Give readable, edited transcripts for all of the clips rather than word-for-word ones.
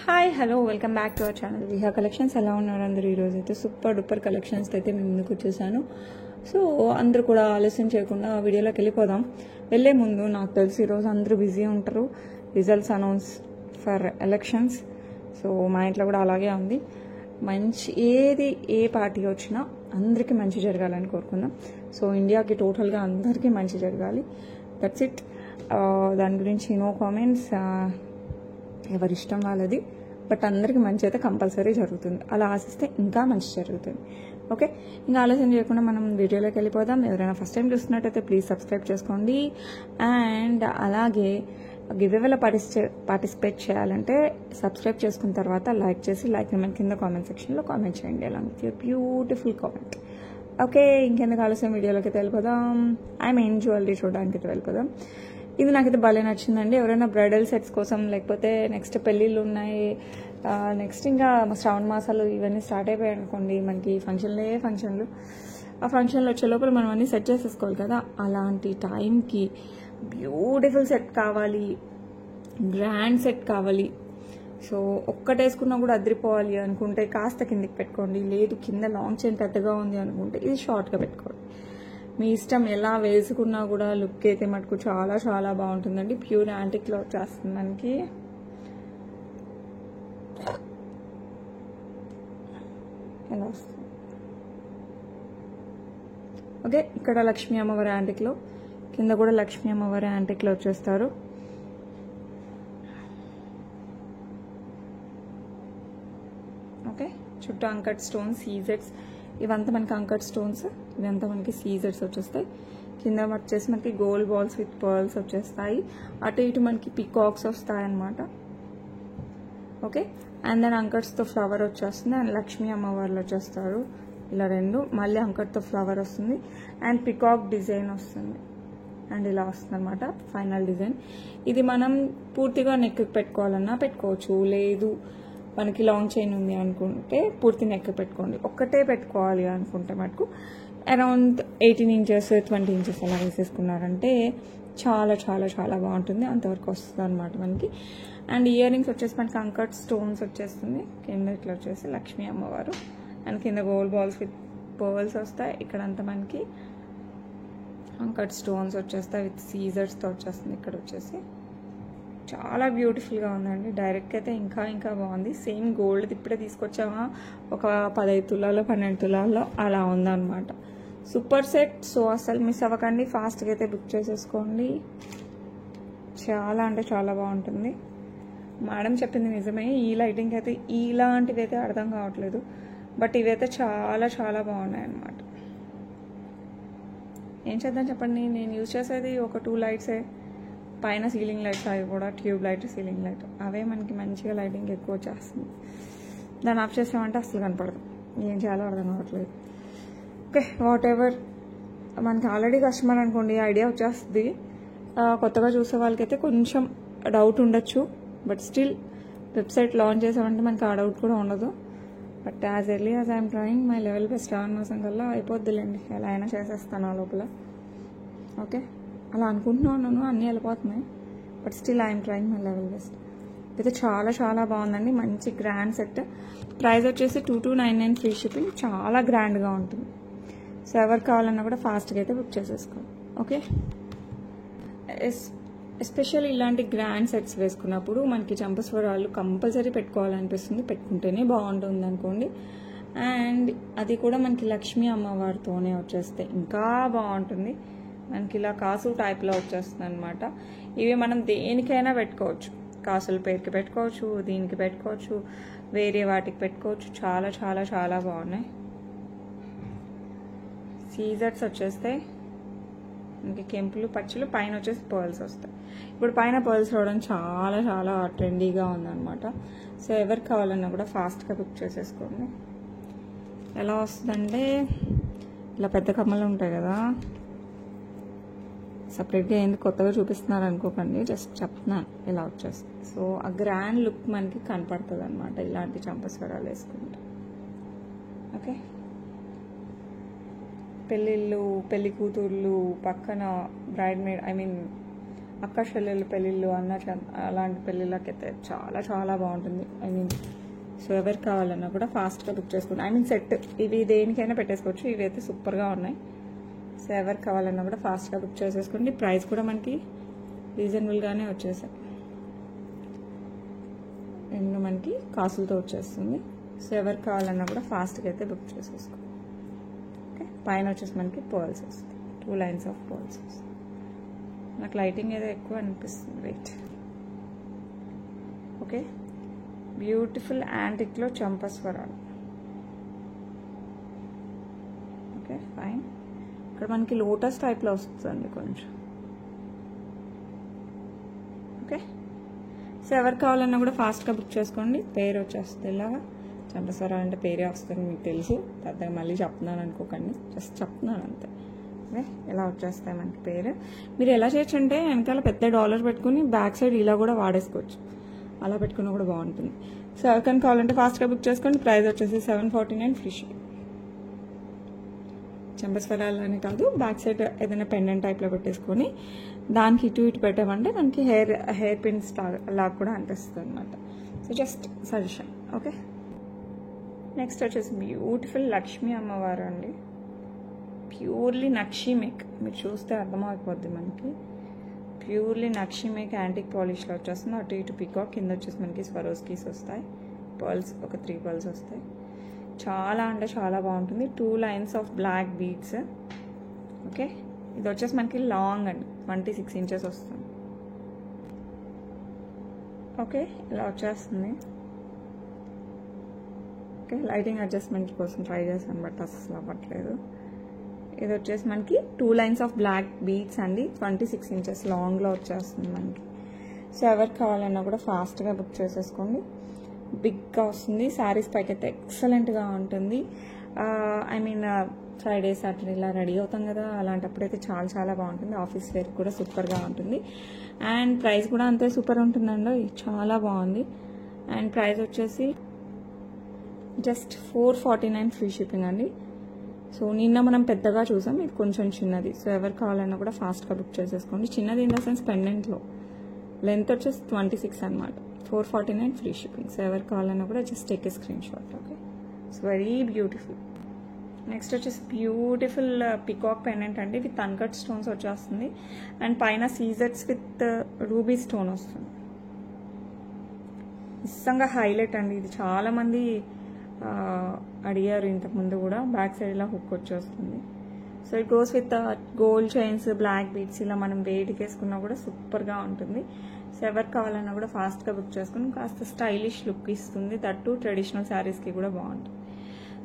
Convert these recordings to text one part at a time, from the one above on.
Hi hello welcome back to our channel Viha collections. ఎలా ఉన్నారు అందరూ? ఈరోజు అయితే సూపర్ డూపర్ కలెక్షన్స్ అయితే మేము ముందుకు వచ్చేసాను. సో అందరూ కూడా ఆలస్యం చేయకుండా వీడియోలోకి వెళ్ళిపోదాం. వెళ్ళే ముందు నాకు తెలిసి ఈరోజు అందరూ బిజీ ఉంటారు, results announce for elections. So మా ఇంట్లో కూడా అలాగే ఉంది. మంచి ఏ పార్టీ వచ్చినా అందరికీ మంచి జరగాలని కోరుకుందాం. సో ఇండియాకి టోటల్గా అందరికీ మంచి జరగాలి. That's it. దాని గురించి నో కామెంట్స్. ఎవరిష్టం వాళ్ళది, బట్ అందరికీ మంచి అయితే కంపల్సరీ జరుగుతుంది. అలా ఆశిస్తే ఇంకా మంచి జరుగుతుంది. ఓకే, ఇంకా ఆలోచన చేయకుండా మనం వీడియోలోకి వెళ్ళిపోదాం. ఎవరైనా ఫస్ట్ టైం చూస్తున్నట్టయితే ప్లీజ్ సబ్స్క్రైబ్ చేసుకోండి. అండ్ అలాగే గివ్అవేలో పార్టిసిపేట్ చేయాలంటే సబ్స్క్రైబ్ చేసుకున్న తర్వాత లైక్ చేసి లైక్ మన కింద కామెంట్ సెక్షన్లో కామెంట్ చేయండి along with your beautiful comment. Okay, ఇంకెందుకు ఆలస్యం వీడియోలోకి వెళ్ళిపోదాం. జ్యువెలరీ చూడడానికి అయితే వెళ్ళిపోదాం. ఇది నాకైతే భలే నచ్చిందండి. ఎవరైనా బ్రైడల్ సెట్స్ కోసం, లేకపోతే నెక్స్ట్ పెళ్ళిళ్ళు ఉన్నాయి, నెక్స్ట్ ఇంకా శ్రావణ మాసాలు ఇవన్నీ స్టార్ట్ అయిపోయాయి అనుకోండి, మనకి ఫంక్షన్లు. ఆ ఫంక్షన్లు వచ్చే లోపల మనం అన్నీ సెట్ చేసేసుకోవాలి కదా. అలాంటి టైంకి బ్యూటిఫుల్ సెట్ కావాలి, గ్రాండ్ సెట్ కావాలి. సో ఒక్కటేసుకున్నా కూడా అదిరిపోవాలి అనుకుంటే కాస్త కిందికి పెట్టుకోండి. లేదు కింద లాంగ్ చైన్ పెద్దగా ఉంది అనుకుంటే ఇది షార్ట్గా పెట్టుకోండి. మీ ఇష్టం, ఎలా వేసుకున్నా కూడా లుక్ అయితే మటుకు చాలా చాలా బాగుంటుందండి. ప్యూర్ యాంటిక్లో వచ్చేస్తుంది మనకి. ఎలా వస్తుంది? ఓకే, ఇక్కడ లక్ష్మీ అమ్మవారి యాంటిక్లో, కింద కూడా లక్ష్మీ అమ్మవారి యాంటిక్లో వచ్చేస్తారు. ఓకే, చుట్టూ అంకట్ స్టోన్స్, సీజెట్స్, ఇవంతా మనకి అంకట్ స్టోన్స్, ఇవంతా మనకి సీజెట్స్ వచ్చేస్తాయి. కింద వచ్చేసి మనకి గోల్డ్ బాల్స్ విత్ పర్ల్స్ వచ్చేస్తాయి. అటు ఇటు మనకి పికాక్స్ వస్తాయి అన్నమాట. ఓకే, అండ్ దెన్ అంకట్స్తో ఫ్లవర్ వచ్చేస్తుంది. అండ్ లక్ష్మీ అమ్మవార్లు వచ్చేస్తారు ఇలా రెండు. మళ్ళీ అంకట్తో ఫ్లవర్ వస్తుంది అండ్ పికాక్ డిజైన్ వస్తుంది. అండ్ ఇలా వస్తుంది అనమాట ఫైనల్ డిజైన్. ఇది మనం పూర్తిగా నెక్ పెట్టుకోవాలన్నా పెట్టుకోవచ్చు, లేదు మనకి లాంగ్ చైన్ ఉంది అనుకుంటే పూర్తి నెక్ పెట్టుకోండి. ఒక్కటే పెట్టుకోవాలి అనుకుంటే మటుకు అరౌండ్ 18 ఇంచెస్ 20 ఇంచెస్ అలా వేసేసుకున్నారంటే చాలా చాలా చాలా బాగుంటుంది. అంతవరకు వస్తుంది అనమాట మనకి. అండ్ ఇయర్ రింగ్స్ వచ్చేసి మనకి అంకట్ స్టోన్స్ వచ్చేస్తుంది. కింద ఇట్లా వచ్చేసి లక్ష్మీ అమ్మవారు అండ్ కింద గోల్డ్ బాల్స్ విత్ పర్ల్స్ వస్తాయి. ఇక్కడంతా మనకి అంకట్ స్టోన్స్ వచ్చేస్తాయి విత్ సీజర్స్తో వచ్చేస్తుంది. ఇక్కడ వచ్చేసి చాలా బ్యూటిఫుల్గా ఉందండి. డైరెక్ట్ అయితే ఇంకా ఇంకా బాగుంది. సేమ్ గోల్డ్ ఇప్పుడే తీసుకొచ్చామా ఒక 15 తులాల్లో 12 తులాల్లో అలా ఉందన్నమాట. Super set. సో అసలు మిస్ అవ్వకండి, ఫాస్ట్గా అయితే బుక్ చేసేసుకోండి. చాలా అంటే చాలా బాగుంటుంది. మేడం చెప్పింది నిజమే. ఈ లైటింగ్ అయితే ఇలాంటివి అయితే అర్థం కావట్లేదు, బట్ ఇవైతే చాలా చాలా బాగున్నాయి అన్నమాట. ఏం చేద్దాం చెప్పండి, నేను యూజ్ చేసేది ఒక 2 లైట్సే. పైన సీలింగ్ లైట్స్, అవి కూడా ట్యూబ్ లైట్, సీలింగ్ లైట్, అవే మనకి మంచిగా లైటింగ్ ఎక్కువ వచ్చేస్తుంది. దాన్ని ఆఫ్ చేసామంటే అసలు కనపడదు. ఏం చేయాలో అర్థం కావట్లేదు. Okay, what ever. మనకి ఆల్రెడీ కస్టమర్ అనుకోండి ఐడియా వచ్చేస్తుంది. కొత్తగా చూసే వాళ్ళకైతే కొంచెం డౌట్ ఉండొచ్చు, బట్ స్టిల్ వెబ్సైట్ లాంచ్ చేసామంటే మనకి ఆ డౌట్ కూడా ఉండదు. But as early as I'm trying my level best. శ్రావణ మాసం కల్లా అయిపోద్దిలేండి, ఎలా అయినా చేసేస్తాను ఆ లోపల. ఓకే, అలా అనుకుంటున్నాను, అన్నీ వెళ్ళిపోతున్నాయి, but still I'm trying my level best. అయితే చాలా చాలా బాగుందండి. మంచి గ్రాండ్ సెట్. ప్రైస్ వచ్చేసి 2299 ఫ్రీ షిప్పింగ్. చాలా గ్రాండ్గా ఉంటుంది. సో ఎవరు కావాలన్నా కూడా ఫాస్ట్గా అయితే బుక్ చేసేసుకోండి. ఓకే, ఎస్పెషల్లీ ఇలాంటి గ్రాండ్ సెట్స్ వేసుకున్నప్పుడు మనకి చంపస్వరాలు కంపల్సరీ పెట్టుకోవాలనిపిస్తుంది. పెట్టుకుంటేనే బాగుంటుంది అనుకోండి. అండ్ అది కూడా మనకి లక్ష్మీ అమ్మవారితోనే వచ్చేస్తే ఇంకా బాగుంటుంది. మనకి ఇలా కాసు టైప్లో వచ్చేస్తుంది అనమాట. ఇవి మనం దేనికైనా పెట్టుకోవచ్చు. కాసుల పేరుకి పెట్టుకోవచ్చు, దీనికి పెట్టుకోవచ్చు, వేరే వాటికి పెట్టుకోవచ్చు. చాలా చాలా చాలా బాగున్నాయి. సీజర్స్ వచ్చేస్తాయి మనకి, కెంపులు పచ్చలు, పైన వచ్చేసి పర్ల్స్ వస్తాయి. ఇప్పుడు పైన పర్ల్స్ రావడం చాలా చాలా ట్రెండీగా ఉందన్నమాట. సో ఎవరికి కావాలన్నా కూడా ఫాస్ట్గా బుక్ చేసేసుకోండి. ఎలా వస్తుందంటే ఇలా పెద్ద కమ్మలు ఉంటాయి కదా, సపరేట్గా ఎందుకు కొత్తగా చూపిస్తున్నారు అనుకోకండి, జస్ట్ చెప్తున్నాను ఇలా వచ్చేస్తుంది. సో ఆ గ్రాండ్ లుక్ మనకి కనపడుతుంది అనమాట ఇలాంటి చంపస్వరాలు వేసుకుంటే. ఓకే, పెళ్ళిళ్ళు, పెళ్లి కూతుర్లు, పక్కన బ్రైడ్ మేడ్ అక్క చెల్లెళ్ళ పెళ్ళిళ్ళు అలాంటి పెళ్ళిళ్ళకైతే చాలా చాలా బాగుంటుంది. ఐ మీన్ సో ఎవరికి కావాలన్నా కూడా ఫాస్ట్గా బుక్ చేసుకోండి. ఐ మీన్ సెట్ ఇవి దేనికైనా పెట్టేసుకోవచ్చు. ఇవి అయితే సూపర్గా ఉన్నాయి. సో ఎవరికి కావాలన్నా కూడా ఫాస్ట్గా బుక్ చేసేసుకోండి. ప్రైస్ కూడా మనకి రీజనబుల్గానే వచ్చేసాయి. రెండు మనకి కాసులతో వచ్చేస్తుంది. సో ఎవరికి కావాలన్నా కూడా ఫాస్ట్గా అయితే బుక్ చేసేసుకోండి. ఓకే, పైన వచ్చేసి మనకి పర్ల్స్ వస్తాయి, 2 lines ఆఫ్ పర్ల్స్ వస్తాయి. నాకు లైటింగ్ ఏదో ఎక్కువ అనిపిస్తుంది. వెయిట్. ఓకే, బ్యూటిఫుల్ యాంటిక్లో చంపస్వరాలు. Okay fine. ఇక్కడ మనకి లోటస్ టైప్లో వస్తుంది కొంచెం. ఓకే, సో ఎవరికి కావాలన్నా కూడా ఫాస్ట్గా బుక్ చేసుకోండి. పేరు వచ్చేస్తుంది ఇలాగా. చంపస్వరాలు అంటే పేరే వస్తుంది, మీకు తెలుసు. పెద్దగా మళ్ళీ చెప్తున్నాను అనుకోకండి, జస్ట్ చెప్తున్నాను అంతే. ఓకే, ఎలా వచ్చేస్తాయి మనకి పేరు. మీరు ఎలా చేయొచ్చు అంటే వెనకాల పెద్ద డాలర్ పెట్టుకుని బ్యాక్ సైడ్ ఇలా కూడా వాడేసుకోవచ్చు. అలా పెట్టుకున్నా కూడా బాగుంటుంది. సో ఎవరికైనా కావాలంటే ఫాస్ట్గా బుక్ చేసుకోండి. ప్రైస్ వచ్చేసి 749 ఫ్రీ షిప్పింగ్. చంపస్వరాలు అని కాదు, బ్యాక్ సైడ్ ఏదైనా పెండెంట్ టైప్లో పెట్టేసుకొని దానికి ఇటు ఇటు పెట్టామంటే మనకి హెయిర్ పిన్స్ లాగా కూడా అనిపిస్తుంది అనమాట. So just suggestion. Okay, next వచ్చేసి బ్యూటిఫుల్ లక్ష్మీ అమ్మవారు అండి. Purely nakshi make. మీరు చూస్తే అర్థమైపోద్ది మనకి. ప్యూర్లీ నక్షీ మేక్ యాంటిక్ పాలిష్లో వచ్చేస్తుంది. అటు ఇటు పికాక్, కింద వచ్చేసి మనకి స్వరోస్కీస్ వస్తాయి. పర్ల్స్ ఒక 3 పర్ల్స్ వస్తాయి. చాలా అంటే చాలా బాగుంటుంది. 2 lines of black beads. Okay, ఇది వచ్చేసి మనకి లాంగ్ అండి, 26 inches వస్తుంది. ఓకే, ఇలా వచ్చేస్తుంది. ఓకే, లైటింగ్ అడ్జస్ట్మెంట్ కోసం ట్రై చేశాను బట్ అసలు అవ్వట్లేదు. ఇది వచ్చేసి మనకి 2 lines ఆఫ్ బ్లాక్ బీడ్స్ అండి, 26 inches లాంగ్లో వచ్చేస్తుంది మనకి. సో ఎవరికి కావాలన్నా కూడా ఫాస్ట్గా బుక్ చేసేసుకోండి. బిగ్గా వస్తుంది. శారీస్ పైకి అయితే ఎక్సలెంట్గా ఉంటుంది. ఐ మీన్ ఫ్రైడే సాటర్డే ఇలా రెడీ అవుతాం కదా, అలాంటప్పుడైతే చాలా చాలా బాగుంటుంది. ఆఫీస్ వేర్ కూడా సూపర్గా ఉంటుంది. అండ్ ప్రైస్ కూడా అంతే సూపర్ ఉంటుందండి, చాలా బాగుంది. అండ్ ప్రైస్ వచ్చేసి జస్ట్ 449 ఫ్రీ షిప్పింగ్ అండి. సో నిన్న మనం పెద్దగా చూసాం, ఇది కొంచెం చిన్నది. సో ఎవరికి కావాలన్నా కూడా ఫాస్ట్గా బుక్ చేసేసుకోండి. చిన్నది ఇన్ ద సెన్స్ పెండెంట్లో లెంత్ వచ్చేసి 26 అనమాట. 449 ఫ్రీ షిప్పింగ్. సో ఎవరికి కావాలన్నా కూడా just take a screen shot. Okay, so very beautiful. Next వచ్చేసి బ్యూటిఫుల్ పికాక్ పెండెంట్ అండి, విత్ అన్కట్ స్టోన్స్ వచ్చేస్తుంది. అండ్ పైన సీజెట్స్ విత్ రూబీ స్టోన్ వస్తుంది. నిజంగా హైలైట్ అండి. ఇది చాలామంది అడిగారు ఇంతకుముందు కూడా. బ్యాక్ సైడ్ ఇలా హుక్ వచ్చేస్తుంది. So it goes with gold chains, black beads. ఇలా మనం వేడికి వేసుకున్నా కూడా సూపర్గా ఉంటుంది. సో ఎవరికి కావాలన్నా కూడా ఫాస్ట్గా బుక్ చేసుకుని కాస్త స్టైలిష్ లుక్ ఇస్తుంది. దట్టు ట్రెడిషనల్ శారీస్కి కూడా బాగుంటుంది.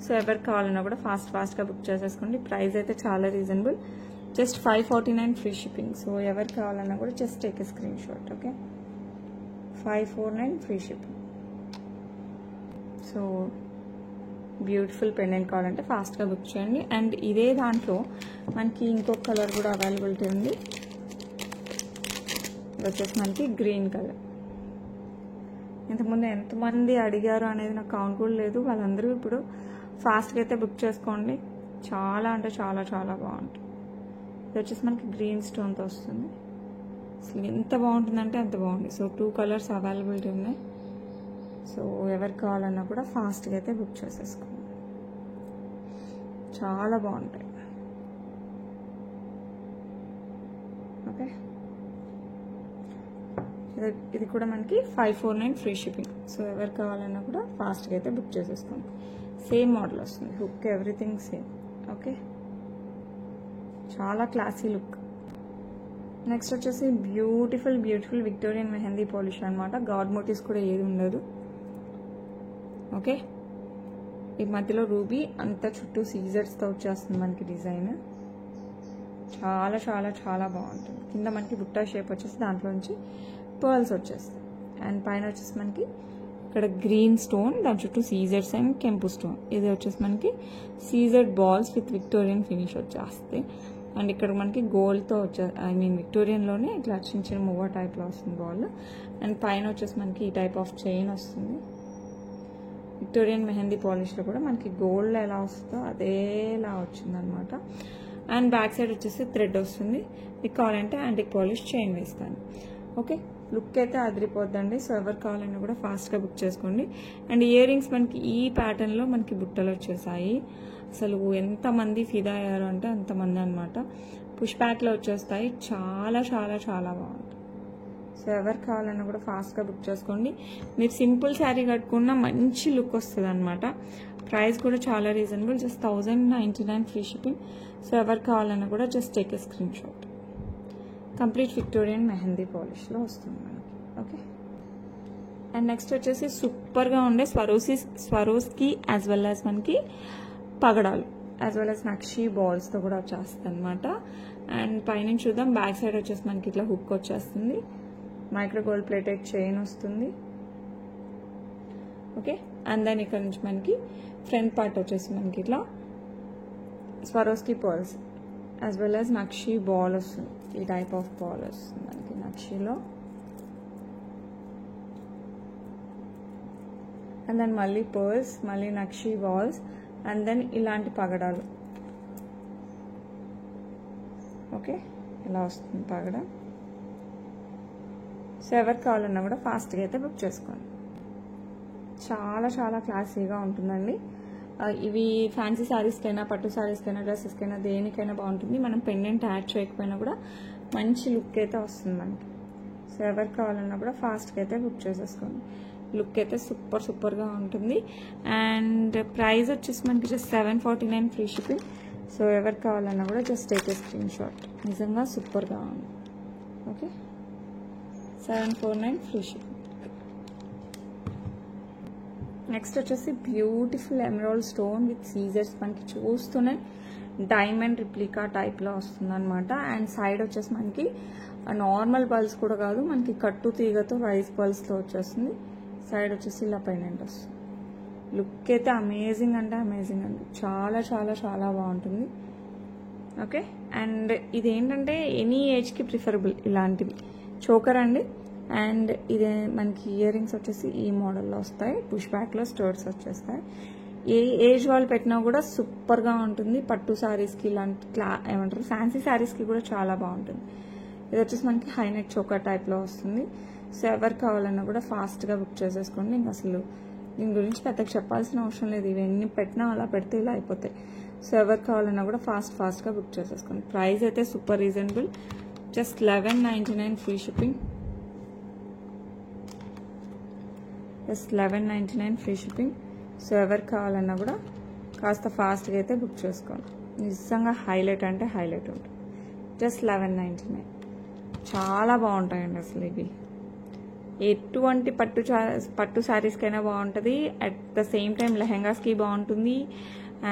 సో ఎవరికి కావాలన్నా కూడా ఫాస్ట్గా బుక్ చేసేసుకోండి. ప్రైస్ అయితే చాలా reasonable, just 549 free shipping. So ఎవరికి కావాలన్నా కూడా just take a screen shot. Okay, 549 free shipping. So beautiful pendant కావాలంటే ఫాస్ట్గా బుక్ చేయండి. అండ్ ఇదే దాంట్లో మనకి ఇంకొక కలర్ కూడా అవైలబిలిటీ ఉంది. ఇది వచ్చేసి మనకి గ్రీన్ కలర్. ఇంతకుముందు ఎంతమంది అడిగారు అనేది నాకు కౌంట్ కూడా లేదు. వాళ్ళందరూ ఇప్పుడు ఫాస్ట్గా అయితే బుక్ చేసుకోండి. చాలా అంటే చాలా చాలా బాగుంటుంది. ఇది వచ్చేసి మనకి గ్రీన్ స్టోన్తో వస్తుంది. అసలు ఎంత బాగుంటుందంటే అంత బాగుంది. సో 2 కలర్స్ అవైలబిలిటీ ఉన్నాయి. సో ఎవరికి కావాలన్నా కూడా ఫాస్ట్గా అయితే బుక్ చేసేసుకోండి. చాలా బాగుంటాయి. ఓకే, ఇది కూడా మనకి 549 ఫ్రీ షిప్పింగ్. సో ఎవరికి కావాలన్నా కూడా ఫాస్ట్గా అయితే బుక్ చేసేసుకోండి. సేమ్ మోడల్ వస్తుంది, హుక్ ఎవ్రీథింగ్ సేమ్. ఓకే, చాలా క్లాసీ లుక్. నెక్స్ట్ వచ్చేసి బ్యూటిఫుల్ విక్టోరియన్ మెహందీ పాలిష్ అనమాట. గాడ్ మోటివ్స్ కూడా ఏది ఉండదు. ఓకే, ఈ మధ్యలో రూబీ, అంతా చుట్టూ సీజర్స్తో వచ్చేస్తుంది మనకి డిజైన్. చాలా చాలా చాలా బాగుంటుంది. కింద మనకి బుట్టా షేప్ వచ్చేసి దాంట్లోంచి పర్ల్స్ వచ్చేస్తాయి. అండ్ పైన వచ్చేసి మనకి ఇక్కడ గ్రీన్ స్టోన్, దాని చుట్టూ సీజర్స్ అండ్ కెంపు స్టోన్. ఇది వచ్చేసి మనకి సీజర్డ్ బాల్స్ విత్ విక్టోరియన్ ఫినిష్ వచ్చేస్తాయి. అండ్ ఇక్కడ మనకి గోల్డ్తో విక్టోరియన్లోనే ఇట్లా చిన్న చిన్న మువ్వ టైప్లో వస్తుంది బాల్. అండ్ పైన వచ్చేసి మనకి ఈ టైప్ ఆఫ్ చైన్ వస్తుంది. విక్టోరియన్ మెహందీ పాలిష్లో కూడా మనకి గోల్డ్ ఎలా వస్తుందో అదేలా వచ్చిందనమాట. అండ్ బ్యాక్ సైడ్ వచ్చేసి థ్రెడ్ వస్తుంది. మీకు కావాలంటే యాంటిక్ పాలిష్ చైన్ వేస్తాను. ఓకే, లుక్ అయితే అదిరిపోద్దండి. సో ఎవరు కావాలన్నా కూడా ఫాస్ట్గా బుక్ చేసుకోండి. అండ్ ఇయర్ రింగ్స్ మనకి ఈ ప్యాటర్న్లో మనకి బుట్టలు వచ్చేసాయి. అసలు ఎంతమంది ఫిదా అయ్యారు అంటే అంతమంది అనమాట. పుష్ బ్యాక్లో వచ్చేస్తాయి. చాలా చాలా చాలా బాగుంటుంది. సో ఎవరు కావాలన్నా కూడా ఫాస్ట్గా బుక్ చేసుకోండి. మీరు సింపుల్ శారీ కట్టుకున్న మంచి లుక్ వస్తుంది అనమాట. ప్రైస్ కూడా చాలా reasonable, just 1099 free shipping. So ఎవరు కావాలన్నా కూడా just take a screenshot. Complete Victorian mehndi పాలిష్లో వస్తుంది మనకి. ఓకే, అండ్ నెక్స్ట్ వచ్చేసి సూపర్గా ఉండే స్వరోస్కి యాజ్ వెల్ యాజ్ మనకి పగడాలు యాజ్ వెల్ యాజ్ నక్షి బాల్స్తో కూడా వచ్చేస్తుంది అనమాట. అండ్ పైనుంచి చూద్దాం. బ్యాక్ సైడ్ వచ్చేసి మనకి ఇట్లా హుక్ వచ్చేస్తుంది. మైక్రో గోల్డ్ ప్లేటెడ్ చైన్ వస్తుంది. ఓకే, అండ్ దెన్ ఇక్కడ నుంచి మనకి ఫ్రంట్ పార్ట్ వచ్చేసి మనకి ఇట్లా Swarovski pearls as well as నక్షి బాల్ వస్తుంది. ఈ టైప్ ఆఫ్ బాల్ వస్తుంది మనకి నక్షిలో. అండ్ దెన్ మళ్ళీ పర్ల్స్, మళ్ళీ నక్షి బాల్స్, అండ్ దెన్ ఇలాంటి పగడాలు. ఓకే, ఇలా వస్తుంది పగడ. సో ఎవరు కావాలన్నా కూడా ఫాస్ట్గా అయితే బుక్ చేసుకోండి. చాలా చాలా క్లాసీగా ఉంటుందండి. ఇవి ఫ్యాన్సీ శారీస్కైనా, పట్టు శారీస్కైనా, డ్రెస్సెస్కైనా దేనికైనా బాగుంటుంది. మనం పెండెంట్ యాడ్ చేయకపోయినా కూడా మంచి లుక్ అయితే వస్తుంది మనకి. సో ఎవరు కావాలన్నా కూడా ఫాస్ట్గా అయితే బుక్ చేసేసుకోండి. లుక్ అయితే సూపర్గా ఉంటుంది. అండ్ ప్రైస్ వచ్చేసి మనకి జస్ట్ 749 ఫ్రీ షిప్పింగ్. సో ఎవరు కావాలన్నా కూడా just take a screenshot. నిజంగా సూపర్గా ఉంది. ఓకే, 749 ఫ్రీ షిప్పింగ్. నెక్స్ట్ వచ్చేసి beautiful emerald stone with scissors. మనకి చూస్తూనే డైమండ్ రిప్లికా టైప్లో వస్తుంది అనమాట. అండ్ సైడ్ వచ్చేసి మనకి నార్మల్ పల్స్ కూడా కాదు, మనకి కట్టు తీగతో రైస్ పల్స్తో వచ్చేస్తుంది. సైడ్ వచ్చేసి ఇలా పెండెంట్ వస్తుంది. లుక్ అయితే అమేజింగ్ అంటే అమేజింగ్ అండి. చాలా చాలా చాలా బాగుంటుంది. ఓకే, అండ్ ఇదేంటంటే ఎనీ ఏజ్కి ప్రిఫరబుల్ ఇలాంటివి. చోకర్ అండి. అండ్ ఇదే మనకి ఇయర్ రింగ్స్ వచ్చేసి ఈ మోడల్లో వస్తాయి. పుష్ బ్యాక్లో స్టర్స్ వచ్చేస్తాయి. ఏ ఏజ్ వాళ్ళు పెట్టినా కూడా సూపర్గా ఉంటుంది. పట్టు శారీస్కి ఇలాంటి ఏమంటారు ఫ్యాన్సీ శారీస్కి కూడా చాలా బాగుంటుంది. ఇది వచ్చేసి మనకి హై నెక్ చోకర్ టైప్లో వస్తుంది. సో ఎవరు కావాలన్నా కూడా ఫాస్ట్గా బుక్ చేసేసుకోండి. ఇంకా అసలు దీని గురించి పెద్దగా చెప్పాల్సిన అవసరం లేదు. ఇవన్నీ పెట్టినా అలా పెడితే ఇలా అయిపోతాయి. సో ఎవరు కావాలన్నా కూడా ఫాస్ట్గా బుక్ చేసేసుకోండి. ప్రైస్ అయితే super reasonable, just 1199 free shipping. Just 1199 free shipping. So ఎవరు కావాలన్నా కూడా కాస్త ఫాస్ట్గా అయితే బుక్ చేసుకోండి. నిజంగా హైలైట్ అంటే హైలైట్ ఉంటుంది. జస్ట్ 1199. చాలా బాగుంటాయండి అసలు ఇవి. ఎటువంటి పట్టు శారీస్కైనా బాగుంటుంది. అట్ ద సేమ్ టైం లెహెంగాస్కి బాగుంటుంది.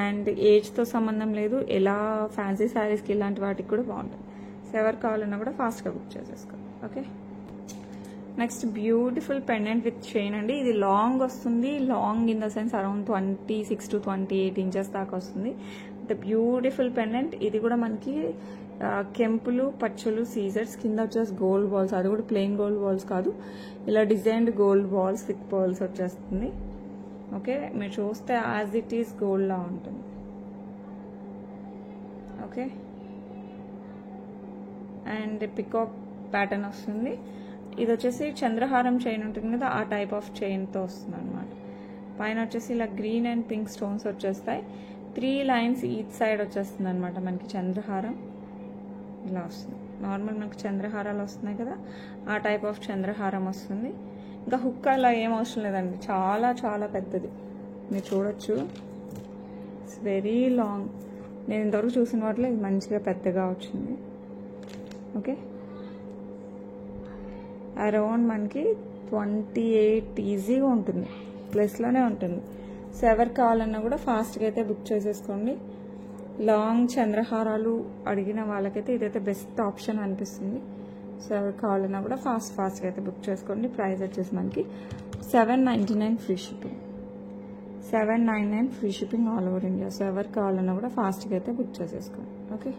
అండ్ ఏజ్తో సంబంధం లేదు. ఎలా ఫ్యాన్సీ శారీస్కి ఇలాంటి వాటికి కూడా బాగుంటుంది. సో ఎవరు కావాలన్నా కూడా ఫాస్ట్గా బుక్ చేసేసుకోండి. Okay, next beautiful pendant with chain అండి. ఇది లాంగ్ వస్తుంది. Long in the sense around 26 to 28 inches దాకా వస్తుంది. The beautiful pendant. ఇది కూడా మనకి కెంపులు, పచ్చలు, సీజర్స్, కింద వచ్చేసి గోల్డ్ బాల్స్. అది కూడా ప్లెయిన్ గోల్డ్ బాల్స్ కాదు, ఇలా designed gold balls with pearls వచ్చేస్తుంది. ఓకే, మీరు చూస్తే యాజ్ ఇట్ ఈస్ గోల్డ్ లా ఉంటుంది. ఓకే, అండ్ పికాక్ ప్యాటర్న్ వస్తుంది. ఇది వచ్చేసి చంద్రహారం చైన్ ఉంటుంది కదా, ఆ టైప్ ఆఫ్ చైన్తో వస్తుంది అనమాట. పైన వచ్చేసి ఇలా గ్రీన్ అండ్ పింక్ స్టోన్స్ వచ్చేస్తాయి. 3 లైన్స్ ఈచ్ సైడ్ వచ్చేస్తుంది అనమాట. మనకి చంద్రహారం ఇలా వస్తుంది. నార్మల్ మనకి చంద్రహారాలు వస్తున్నాయి కదా, ఆ టైప్ ఆఫ్ చంద్రహారం వస్తుంది. ఇంకా హుక్ అలా ఏం అవసరం లేదండి. చాలా చాలా పెద్దది, మీరు చూడొచ్చు. It's very long. నేను ఇంతవరకు చూసిన వాటిలో ఇది మంచిగా పెద్దగా వచ్చింది. ఓకే, అరౌండ్ మనకి 28 ఈజీగా ఉంటుంది, ప్లస్లోనే ఉంటుంది. సో ఎవరు కావాలన్నా కూడా ఫాస్ట్గా అయితే బుక్ చేసేసుకోండి. లాంగ్ చంద్రహారాలు అడిగిన వాళ్ళకైతే ఇదైతే బెస్ట్ ఆప్షన్ అనిపిస్తుంది. సో ఎవరు కావాలన్నా కూడా ఫాస్ట్గా అయితే బుక్ చేసుకోండి. ప్రైస్ వచ్చేసి మనకి 799 free shipping. 799 free shipping all over India. So ఎవరు కావాలన్నా కూడా ఫాస్ట్గా అయితే బుక్ చేసేసుకోండి. ఓకే,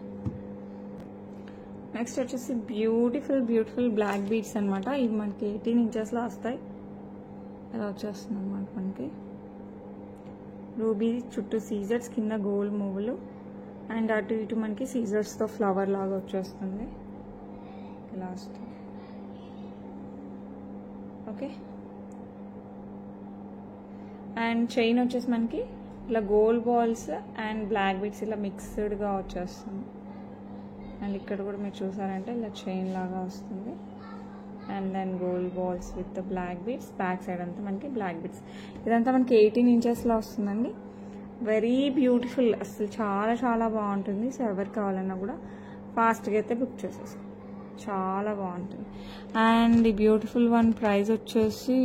నెక్స్ట్ వచ్చేసి బ్యూటిఫుల్ బ్లాక్ బీడ్స్ అనమాట. ఇవి మనకి 18 ఇంచెస్లో వస్తాయి. ఇలా వచ్చేస్తుంది అనమాట. మనకి రూబీ చుట్టూ సీజర్స్, కింద గోల్డ్ మూవులు, అండ్ అటు ఇటు మనకి సీజర్స్తో ఫ్లవర్ లాగా వచ్చేస్తుంది లాస్ట్. ఓకే, అండ్ చైన్ వచ్చేసి మనకి ఇలా gold balls and black beads ఇలా మిక్స్డ్గా వచ్చేస్తుంది. అండ్ ఇక్కడ కూడా మీరు చూసారంటే ఇలా చైన్ లాగా వస్తుంది. And then gold balls with black beads, back side అంతా మనకి బ్లాక్ బీడ్స్. ఇదంతా మనకి 18 ఇంచెస్లో వస్తుందండి. వెరీ బ్యూటిఫుల్, అసలు చాలా చాలా బాగుంటుంది. సో ఎవరికి కావాలన్నా కూడా ఫాస్ట్గా అయితే బుక్ చేసేసుకో, చాలా బాగుంటుంది. అండ్ ఈ బ్యూటిఫుల్ వన్ ప్రైస్ వచ్చేసి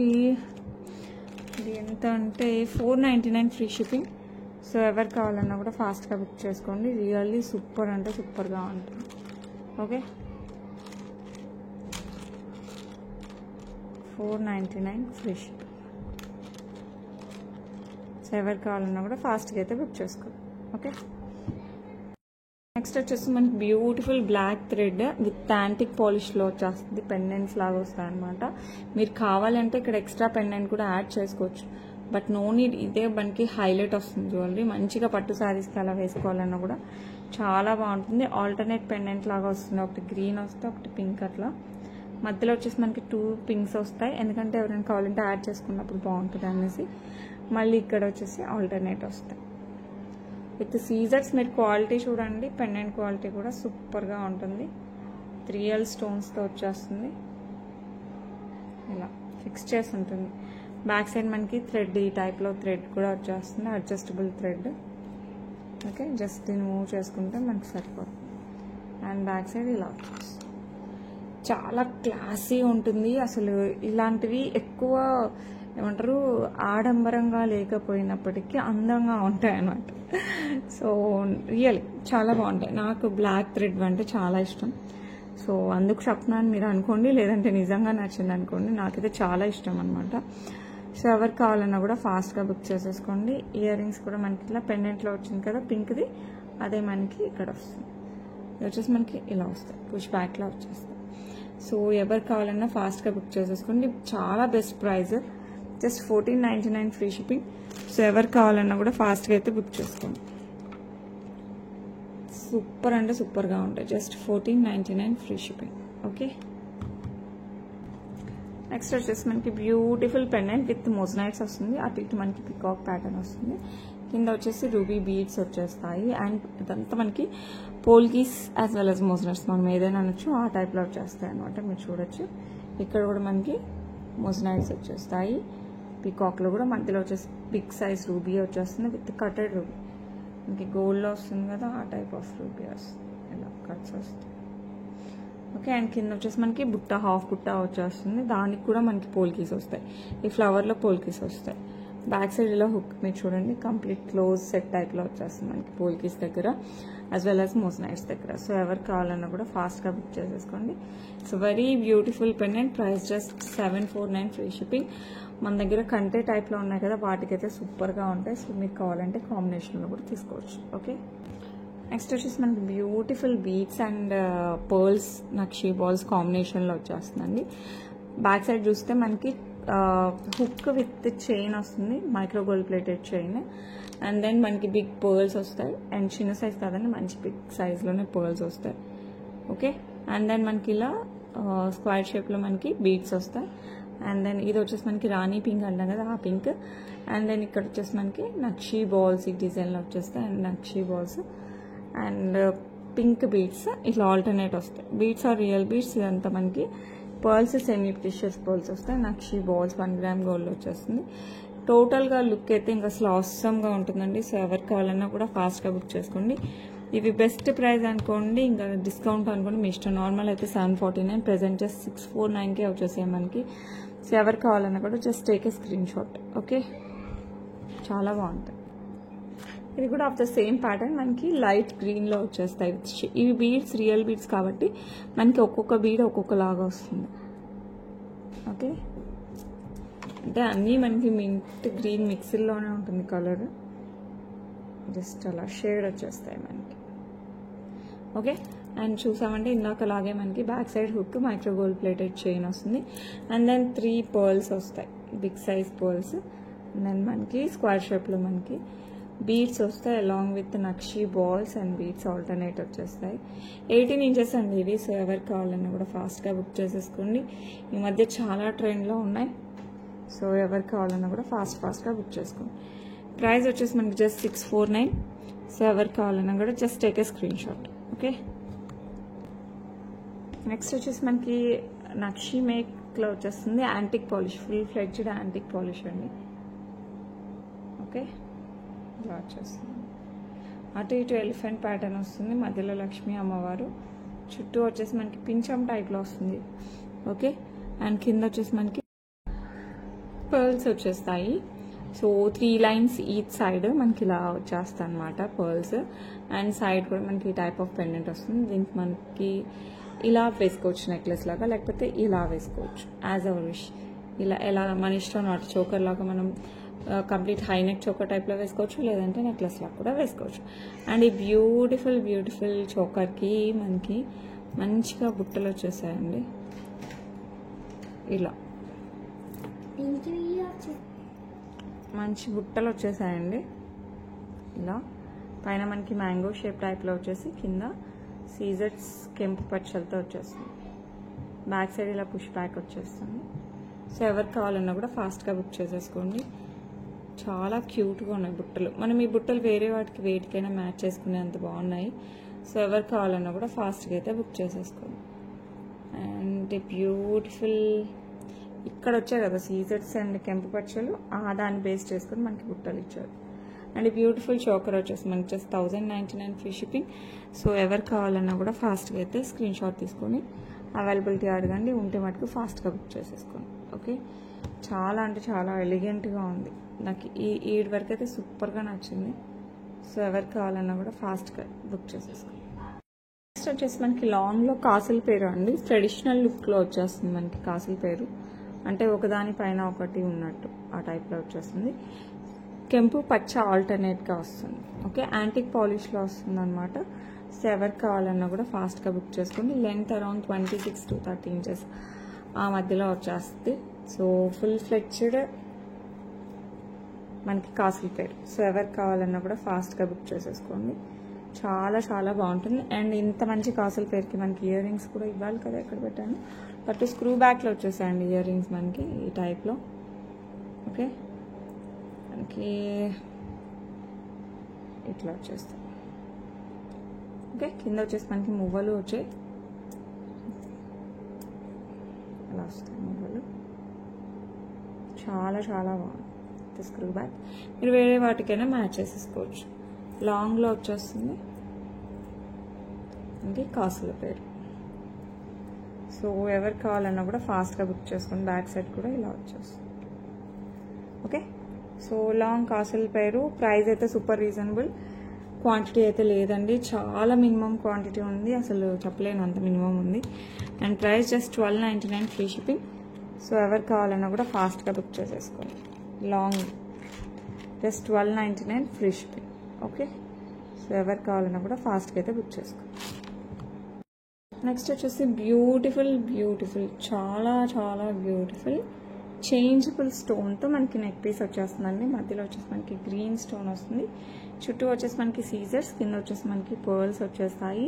ఇది ఎంత అంటే 499 ఫ్రీ షిప్పింగ్. సో ఎవరు కావాలన్నా కూడా ఫాస్ట్గా బుక్ చేసుకోండి. రియల్లీ సూపర్ అంటే సూపర్గా ఉంటుంది. Okay, 499 free shipping. సో ఎవరు కావాలన్నా కూడా ఫాస్ట్గా అయితే బుక్ చేసుకోండి. ఓకే, నెక్స్ట్ వచ్చేసి మనకి beautiful black thread with antique పాలిష్లో వచ్చేస్తుంది. పెండెంట్స్ లాగా వస్తాయి అనమాట. మీరు కావాలంటే ఇక్కడ ఎక్స్ట్రా పెండెంట్ కూడా యాడ్ చేసుకోవచ్చు, బట్ నో నీడ్. ఇదే మనకి హైలైట్ వస్తుంది జ్యువెలరీ. మంచిగా పట్టు శారీస్కి అలా వేసుకోవాలన్నా కూడా చాలా బాగుంటుంది. ఆల్టర్నేట్ పెండెంట్ లాగా వస్తుంది. ఒకటి గ్రీన్ వస్తే ఒకటి పింక్, అట్లా మధ్యలో వచ్చేసి మనకి 2 పింక్స్ వస్తాయి. ఎందుకంటే ఎవరైనా కావాలంటే యాడ్ చేసుకున్నప్పుడు బాగుంటుంది అనేసి. మళ్ళీ ఇక్కడ వచ్చేసి ఆల్టర్నేట్ వస్తాయి విత్ సీజర్స్. మీరు క్వాలిటీ చూడండి, పెండెంట్ క్వాలిటీ కూడా సూపర్గా ఉంటుంది. 3L స్టోన్స్తో వచ్చేస్తుంది. ఇలా ఫిక్స్ చేసి ఉంటుంది. బ్యాక్ సైడ్ మనకి థ్రెడ్, ఈ టైప్లో థ్రెడ్ కూడా వచ్చేస్తుంది, అడ్జస్టబుల్ థ్రెడ్. ఓకే, జస్ట్ దీన్ని మూవ్ చేసుకుంటే మనకి సరిపోతుంది. అండ్ బ్యాక్ సైడ్ ఇలా వచ్చేస్తుంది. చాలా క్లాసీ ఉంటుంది. అసలు ఇలాంటివి ఎక్కువ ఏమంటారు ఆడంబరంగా లేకపోయినప్పటికీ అందంగా ఉంటాయి అన్నమాట. సో రియల్ చాలా బాగుంటాయి. నాకు బ్లాక్ థ్రెడ్ అంటే చాలా ఇష్టం. సో అందుకు చెప్తున్నాను, మీరు అనుకోండి, లేదంటే నిజంగా నచ్చింది అనుకోండి. నాకైతే చాలా ఇష్టం అనమాట. సో ఎవరికి కావాలన్నా కూడా ఫాస్ట్గా బుక్ చేసేసుకోండి. ఇయర్ రింగ్స్ కూడా మనకి ఇలా పెండెంట్లో వచ్చింది కదా పింక్ది, అదే మనకి ఇక్కడ వస్తుంది. ఇది వచ్చేసి మనకి ఇలా వస్తాయి, పుష్ బ్యాక్లా వచ్చేస్తాయి. సో ఎవరికి కావాలన్నా ఫాస్ట్గా బుక్ చేసేసుకోండి. చాలా best price, just 1499 free shipping. So ఎవరికి కావాలన్నా కూడా ఫాస్ట్గా అయితే బుక్ చేసుకోండి. సూపర్ అంటే సూపర్గా ఉంటాయి. Just 1499 free shipping. Okay, next వచ్చేసి మనకి బ్యూటిఫుల్ పెండెంట్ విత్ మోజనైట్స్ వస్తుంది. అటు ఇటు మనకి పికాక్ ప్యాటర్న్ వస్తుంది. కింద వచ్చేసి రూబీ బీడ్స్ వచ్చేస్తాయి. అండ్ ఇదంతా మనకి పోల్కీస్ యాజ్ వెల్ యాజ్ మోజనైట్స్, మనం ఏదైనా అనొచ్చు, ఆ టైప్లో వచ్చేస్తాయి అనమాట. మీరు చూడొచ్చు, ఇక్కడ కూడా మనకి మోజనైట్స్ వచ్చేస్తాయి. పికాక్లో కూడా మధ్యలో వచ్చేసి బిగ్ సైజ్ రూబీ వచ్చేస్తుంది విత్ కటెడ్ రూబీ. మనకి గోల్డ్లో వస్తుంది కదా, ఆ టైప్ ఆఫ్ రూబీ వస్తుంది. ఇలా కట్స్ వస్తాయి. ఓకే, అండ్ కింద వచ్చేసి మనకి బుట్ట, హాఫ్ బుట్ట వచ్చేస్తుంది. దానికి కూడా మనకి పోల్కీస్ వస్తాయి. ఈ ఫ్లవర్లో పోల్కీస్ వస్తాయి. బ్యాక్ సైడ్ ఇలా హుక్ మీరు చూడండి, కంప్లీట్ క్లోజ్ సెట్ టైప్లో వచ్చేస్తుంది మనకి పోల్కీస్ దగ్గర యాజ్ వెల్ యాజ్ మోజనైట్స్ దగ్గర. సో ఎవరు కావాలన్నా కూడా ఫాస్ట్గా బుక్ చేసేసుకోండి. So very beautiful pendant, price just 749 free shipping. మన దగ్గర కంటే టైప్లో ఉన్నాయి కదా, వాటికైతే సూపర్గా ఉంటాయి. సో మీకు కావాలంటే కాంబినేషన్లో కూడా తీసుకోవచ్చు. ఓకే, నెక్స్ట్ వచ్చేసి మనకి beautiful beads and pearls nakshi balls కాంబినేషన్లో వచ్చేస్తుందండి. బ్యాక్ సైడ్ చూస్తే మనకి హుక్ విత్ చైన్ వస్తుంది, micro gold plated chain. And then మనకి బిగ్ పర్ల్స్ వస్తాయి. అండ్ చిన్న సైజ్ కాదండి, మంచి బిగ్ సైజ్లోనే పర్ల్స్ వస్తాయి. ఓకే, అండ్ దెన్ మనకి ఇలా స్క్వేర్ షేప్లో మనకి బీడ్స్ వస్తాయి. అండ్ దెన్ ఇది వచ్చేసి మనకి రాణి పింక్ అంటాం కదా, ఆ పింక్. అండ్ దెన్ ఇక్కడ వచ్చేసి మనకి నక్షీ బాల్స్ ఈ డిజైన్లో వచ్చేస్తాయి. And nakshi balls and pink beads ఇట్లా ఆల్టర్నేట్ వస్తాయి. Beads are real beads. ఇదంతా మనకి పర్ల్స్, సెమీ ప్రిషియస్ పర్ల్స్ వస్తాయి. నక్షీ బాల్స్ 1 గ్రామ్ గోల్డ్ వచ్చేస్తుంది. టోటల్గా లుక్ అయితే ఇంకా అసలు అవసరంగా ఉంటుందండి. సో ఎవరికి కావాలన్నా కూడా ఫాస్ట్గా బుక్ చేసుకోండి. ఇవి బెస్ట్ ప్రైస్ అనుకోండి, ఇంకా డిస్కౌంట్ అనుకోండి మీ ఇష్టం. నార్మల్ అయితే 749, ప్రెజెంట్ జస్ట్ 649కే వచ్చేసాయి మనకి. సో ఎవరికి కావాలన్నా కూడా just take a screen shot. Okay, చాలా బాగుంటాయి. ఇది కూడా ఆఫ్ ద సేమ్ ప్యాటర్న్ మనకి లైట్ గ్రీన్లో వచ్చేస్తాయి. ఇవి బీడ్స్ రియల్ బీడ్స్ కాబట్టి మనకి ఒక్కొక్క బీడ్ ఒక్కొక్కలాగా వస్తుంది. ఓకే, అంటే అన్నీ మనకి మింట్ గ్రీన్ మిక్సీలోనే ఉంటుంది కలర్. జస్ట్ అలా షేడ్ వచ్చేస్తాయి మనకి. ఓకే, అండ్ చూసామంటే ఇందాకలాగే మనకి back side hook micro gold plated chain వస్తుంది. అండ్ దెన్ 3 పర్ల్స్ వస్తాయి, big size pearls. And then మనకి స్క్వేర్ షేప్లో మనకి బీడ్స్ వస్తాయి along with nakshi balls and beads alternate వచ్చేస్తాయి. 18 ఇంచెస్ అండి ఇవి. సో ఎవరికి కావాలన్నా కూడా ఫాస్ట్గా బుక్ చేసేసుకోండి. ఈ మధ్య చాలా ట్రెండ్లో ఉన్నాయి. సో ఎవరికి కావాలన్నా కూడా ఫాస్ట్గా బుక్ చేసుకోండి. ప్రైస్ వచ్చేసి మనకి జస్ట్ 649. సో ఎవరికి కావాలన్నా కూడా just take a screen shot. Okay, next వచ్చేసి మనకి నక్షి మేక్లో వచ్చేస్తుంది antique polish, full fledged antique polish అండి. ఓకే, ఇలా వచ్చేస్తుంది. అటు ఇటు ఎలిఫెంట్ ప్యాటర్న్ వస్తుంది, మధ్యలో లక్ష్మీ అమ్మవారు, చుట్టూ వచ్చేసి మనకి పించం టైప్లో వస్తుంది. ఓకే, అండ్ కింద వచ్చేసి మనకి పర్ల్స్ వచ్చేస్తాయి. సో 3 లైన్స్ ఈచ్ సైడ్ మనకి ఇలా వచ్చేస్తాయి అనమాట పర్ల్స్. అండ్ సైడ్ కూడా మనకి టైప్ ఆఫ్ పెండెంట్ వస్తుంది. దీనికి మనకి ఇలా వేసుకోవచ్చు నెక్లెస్ లాగా, లేకపోతే ఇలా వేసుకోవచ్చు యాజ్ అవర్ విష్. ఇలా ఎలా మన ఇష్టం అన్నమాట. చోకర్ లాగా మనం కంప్లీట్ హై నెక్ చోకర్ టైప్లో వేసుకోవచ్చు, లేదంటే నెక్లెస్ లాగా కూడా వేసుకోవచ్చు. అండ్ ఈ బ్యూటిఫుల్ చోకర్కి మనకి మంచిగా బుట్టలు వచ్చేసాయండి. ఇలా మంచి బుట్టలు వచ్చేసాయండి. ఇలా పైన మనకి మ్యాంగో షేప్ టైప్లో వచ్చేసి కింద సీజర్స్ కెంపు పచ్చలతో వచ్చేస్తుంది. బ్యాక్ సైడ్ ఇలా పుష్ బ్యాక్ వచ్చేస్తుంది. సో ఎవరికి కావాలన్నా కూడా ఫాస్ట్గా బుక్ చేసేసుకోండి. చాలా క్యూట్గా ఉన్నాయి బుట్టలు. మనం ఈ బుట్టలు వేరే వాటికి వేటికైనా మ్యాచ్ చేసుకునే అంత బాగున్నాయి. సో ఎవరికి కావాలన్నా కూడా ఫాస్ట్గా అయితే బుక్ చేసేసుకోండి. అండ్ బ్యూటిఫుల్ ఇక్కడ వచ్చాయి కదా సీజర్స్ అండ్ కెంపు పచ్చలు, దాన్ని బేస్ చేసుకొని మనకి బుట్టలు ఇచ్చారు. అండ్ బ్యూటిఫుల్ చోకర్ వచ్చేసి మనకి జస్ట్ 1099 ఫ్రీ షిప్పింగ్. సో ఎవరికి కావాలన్నా కూడా ఫాస్ట్గా అయితే స్క్రీన్ షాట్ తీసుకొని అవైలబిలిటీ అడగండి, ఉంటే మటుకు ఫాస్ట్గా బుక్ చేసేసుకోండి. ఓకే, చాలా అంటే చాలా ఎలిగెంట్గా ఉంది. నాకు ఈ వరకు అయితే సూపర్గా నచ్చింది. సో ఎవరికి కావాలన్నా కూడా ఫాస్ట్గా బుక్ చేసేసుకోండి. నెక్స్ట్ వచ్చేసి మనకి లాంగ్లో కాసుల పేరు అండి. ట్రెడిషనల్ లుక్లో వచ్చేస్తుంది మనకి కాసుల పేరు, అంటే ఒకదాని పైన ఒకటి ఉన్నట్టు ఆ టైప్లో వచ్చేస్తుంది. కెంపు పచ్చ ఆల్టర్నేట్గా వస్తుంది. ఓకే, యాంటిక్ పాలిష్లో వస్తుంది అనమాట. సో ఎవరికి కావాలన్నా కూడా ఫాస్ట్గా బుక్ చేసుకోండి. లెంత్ అరౌండ్ 26 to 30 ఇంచెస్ ఆ మధ్యలో వచ్చేస్తుంది. సో ఫుల్ ఫ్లెడ్జ్డ్ మనకి కాసుల పేరు. సో ఎవరికి కావాలన్నా కూడా ఫాస్ట్గా బుక్ చేసేసుకోండి. చాలా బాగుంటుంది. అండ్ ఇంత మంచి కాసుల పేరుకి మనకి ఇయర్ రింగ్స్ కూడా ఇవ్వాలి కదా, ఎక్కడ పెట్టాను బట్ స్క్రూ బ్యాక్లో వచ్చేసాయండి ఇయర్ రింగ్స్ మనకి ఈ టైప్లో. ఓకే, మనకి ఇట్లా వచ్చేస్తాయి. ఓకే, కింద వచ్చేసి మనకి మువ్వలు వచ్చాయి, అలా వస్తాయి మువ్వలు. చాలా బాగుంది స్క్రూ బ్యాక్. మీరు వేరే వాటికైనా మ్యాచ్ చేసేసుకోవచ్చు. లాంగ్లో వచ్చేస్తుంది అంటే కాసుల పేరు. సో ఎవరికి కావాలన్నా కూడా ఫాస్ట్గా బుక్ చేసుకోండి. బ్యాక్ సైడ్ కూడా ఇలా వచ్చేస్తుంది. ఓకే, సో లాంగ్ కాసుల పేరు. ప్రైస్ అయితే సూపర్ రీజనబుల్. క్వాంటిటీ అయితే లేదండి, చాలా మినిమం క్వాంటిటీ ఉంది, అసలు చెప్పలేను అంత మినిమం ఉంది. And price just 1299 free shipping. So ఎవరికి కావాలన్నా కూడా ఫాస్ట్గా బుక్ చేసేసుకోండి. Long just 1299 free shipping. Okay, so ఎవరికి కావాలన్నా కూడా ఫాస్ట్గా అయితే బుక్ చేసుకోండి. నెక్స్ట్ వచ్చేసి బ్యూటిఫుల్ చాలా బ్యూటిఫుల్ చేంజబుల్ స్టోన్తో మనకి నెక్ పీస్ వచ్చేస్తుందండి. మధ్యలో వచ్చేసి మనకి గ్రీన్ స్టోన్ వస్తుంది, చుట్టూ వచ్చేసి మనకి సీజర్స్, కింద వచ్చేసి మనకి పర్ల్స్ వచ్చేస్తాయి.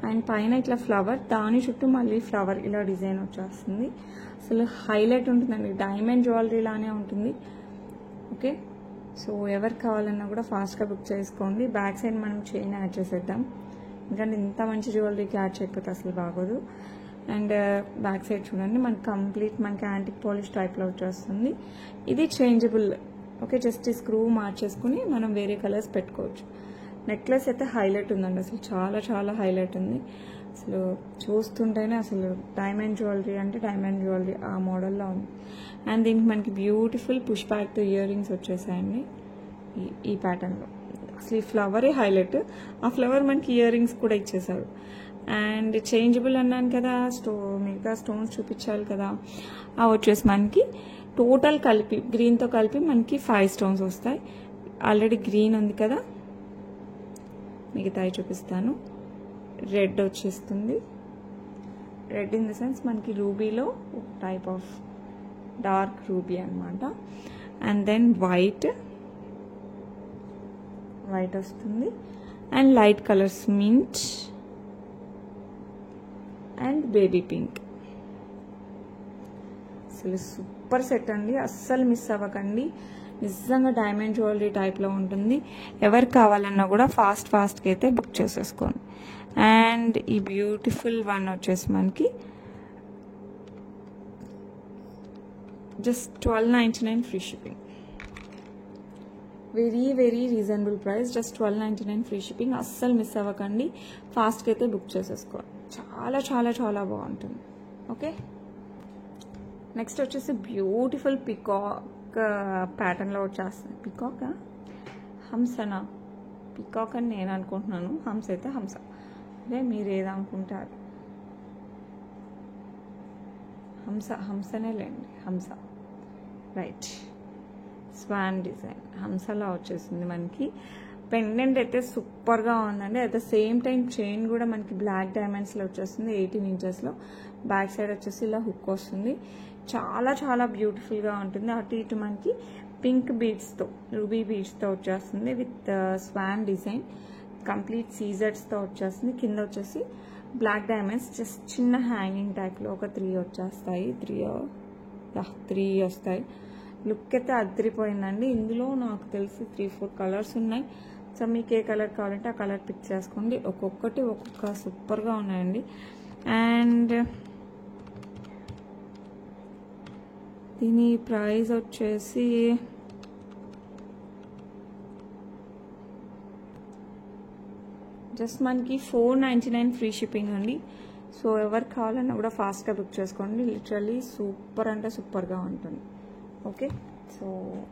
అండ్ పైన ఇట్లా ఫ్లవర్, దాని చుట్టూ మళ్ళీ ఫ్లవర్ ఇలా డిజైన్ వచ్చేస్తుంది. అసలు హైలైట్ ఉంటుందండి, డైమండ్ జ్యువెలరీ లానే ఉంటుంది. ఓకే, సో ఎవరికి కావాలన్నా కూడా ఫాస్ట్గా బుక్ చేసుకోండి. బ్యాక్ సైడ్ మనం చైన్ యాడ్ చేసేద్దాం, ఎందుకంటే ఇంత మంచి జ్యువెలరీకి యాడ్ చేయకపోతే అసలు బాగోదు. అండ్ బ్యాక్ సైడ్ చూడండి మనకి కంప్లీట్ మనకి యాంటిక్ పాలిష్ టైప్లో వచ్చేస్తుంది. ఇది చేంజబుల్. ఓకే, జస్ట్ స్క్రూ మార్చేసుకుని మనం వేరే కలర్స్ పెట్టుకోవచ్చు. నెక్లెస్ అయితే హైలైట్ ఉందండి, అసలు చాలా హైలైట్ ఉంది. అసలు చూస్తుంటేనే అసలు డైమండ్ జ్యువెలరీ అంటే డైమండ్ జ్యువెలరీ ఆ మోడల్లో ఉంది. అండ్ దీనికి మనకి బ్యూటిఫుల్ పుష్ బ్యాక్తో ఇయర్ రింగ్స్ వచ్చేసాయండి ఈ ప్యాటర్న్లో. అసలు ఈ ఫ్లవరే హైలైట్. ఆ ఫ్లవర్ మనకి ఇయర్ రింగ్స్ కూడా ఇచ్చేసారు. అండ్ చేంజబుల్ అన్నాను కదా, మిగతా స్టోన్స్ చూపించాలి కదా, అవి వచ్చేసి మనకి టోటల్ కలిపి గ్రీన్తో కలిపి మనకి 5 స్టోన్స్ వస్తాయి. ఆల్రెడీ గ్రీన్ ఉంది కదా, మిగతాయి చూపిస్తాను. రెడ్ వచ్చేస్తుంది, రెడ్ ఇన్ ద సెన్స్ మనకి రూబీలో టైప్ ఆఫ్ డార్క్ రూబీ అనమాట. అండ్ దెన్ వైట్, వైట్ వస్తుంది and light colours mint and baby pink. అసలు సూపర్ సెట్ అండి, అస్సలు మిస్ అవ్వకండి. నిజంగా డైమండ్ జ్యువెలరీ టైప్లో ఉంటుంది. ఎవరికి కావాలన్నా కూడా ఫాస్ట్గా అయితే బుక్ చేసేసుకోండి. అండ్ ఈ బ్యూటిఫుల్ వన్ వచ్చేసి మనకి just $12.99 free shipping. Very reasonable price, just $12.99 free shipping. అస్సలు మిస్ అవ్వకండి, ఫాస్ట్గా అయితే బుక్ చేసేసుకోండి. చాలా బాగుంటుంది. ఓకే, నెక్స్ట్ వచ్చేసి బ్యూటిఫుల్ పికాక్ ప్యాటర్న్లో వచ్చేస్తుంది. పికాకా హంసనా? పికాక్ అని నేను అనుకుంటున్నాను, హంస అయితే హంస. అదే మీరు ఏదనుకుంటారు? హంసనే లేండి, హంస రైట్. స్వాన్ డిజైన్ హంసలా వచ్చేసింది మనకి. పెండెంట్ అయితే సూపర్గా ఉందండి. At the same time chain కూడా మనకి బ్లాక్ డైమండ్స్లో వచ్చేస్తుంది, 18 ఇంచెస్లో. బ్యాక్ సైడ్ వచ్చేసి ఇలా హుక్ వస్తుంది. చాలా బ్యూటిఫుల్గా ఉంటుంది. అటు ఇటు మనకి పింక్ బీడ్స్తో, రూబీ బీడ్స్తో వచ్చేస్తుంది విత్ స్వాన్ డిజైన్. కంప్లీట్ సీజర్స్తో వచ్చేస్తుంది. కింద వచ్చేసి బ్లాక్ డైమండ్స్ జస్ట్ చిన్న హ్యాంగింగ్ టైప్లో ఒక 3 వచ్చేస్తాయి. 3 వస్తాయి. లుక్ అయితే అదిరిపోయిందండి. ఇందులో నాకు తెలిసి 3-4 కలర్స్ ఉన్నాయి. సో మీకు ఏ కలర్ కావాలంటే ఆ కలర్ పిక్ చేసుకోండి. ఒక్కొక్కటి ఒక్కొక్క సూపర్గా ఉన్నాయండి. అండ్ దీని ప్రైస్ వచ్చేసి జస్ట్ మనకి $4.99 ఫ్రీ షిప్పింగ్ అండి. సో ఎవరు కావాలన్నా కూడా ఫాస్ట్గా బుక్ చేసుకోండి. లిటరల్లీ సూపర్ అంటే సూపర్గా ఉంటుంది. ఓకే, సో